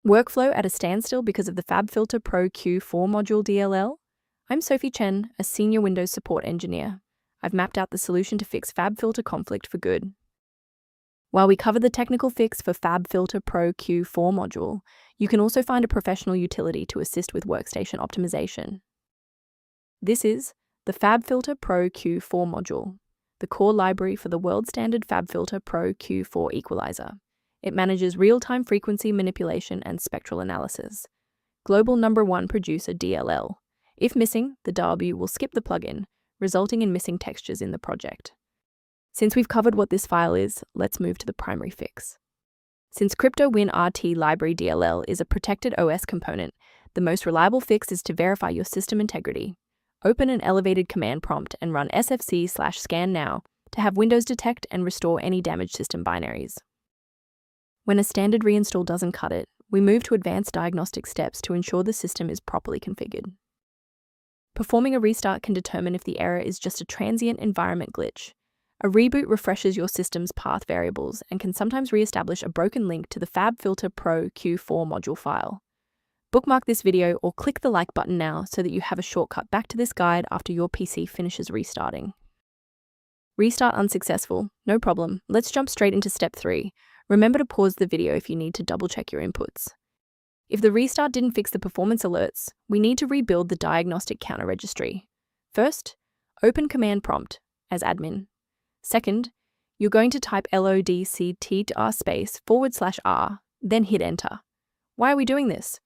Workflow at a standstill because of the fabfilter-pro-q-4 module DLL? I'm Sophie Chen, a senior Windows support engineer. I've mapped out the solution to fix FabFilter conflict for good. While we cover the technical fix for fabfilter-pro-q-4 module, you can also find a professional utility to assist with workstation optimization. This is the fabfilter-pro-q-4 module, the core library for the world standard fabfilter-pro-q-4 equalizer. It manages real-time frequency manipulation and spectral analysis. Global number 1 producer DLL. If missing, the W will skip the plugin, resulting in missing textures in the project. Since we've covered what this file is, let's move to the primary fix. Since CryptoWinRT Library DLL is a protected OS component, the most reliable fix is to verify your system integrity. Open an elevated command prompt and run sfc/scan now to have Windows detect and restore any damaged system binaries. When a standard reinstall doesn't cut it, we move to advanced diagnostic steps to ensure the system is properly configured. Performing a restart can determine if the error is just a transient environment glitch. A reboot refreshes your system's path variables and can sometimes re-establish a broken link to the fabfilter-pro-q-4 module file. Bookmark this video or click the like button now so that you have a shortcut back to this guide after your PC finishes restarting. Restart unsuccessful? No problem. Let's jump straight into step 3. Remember to pause the video if you need to double-check your inputs. If the restart didn't fix the performance alerts, we need to rebuild the diagnostic counter registry. First, open command prompt as admin. Second, you're going to type lodctr//r, then hit enter. Why are we doing this?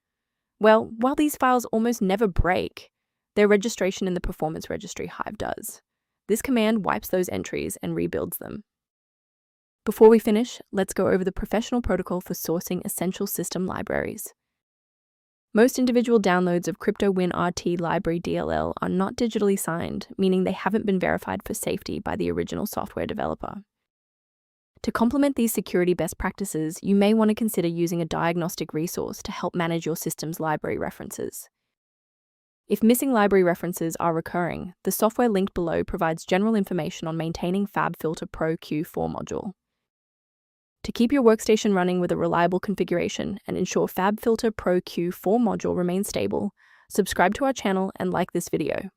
Well, while these files almost never break, their registration in the performance registry Hive does. This command wipes those entries and rebuilds them. Before we finish, let's go over the professional protocol for sourcing essential system libraries. Most individual downloads of CryptoWinRT Library DLL are not digitally signed, meaning they haven't been verified for safety by the original software developer. To complement these security best practices, you may want to consider using a diagnostic resource to help manage your system's library references. If missing library references are recurring, the software linked below provides general information on maintaining fabfilter-pro-q-4 module. To keep your workstation running with a reliable configuration and ensure fabfilter-pro-q-4 module remains stable, subscribe to our channel and like this video.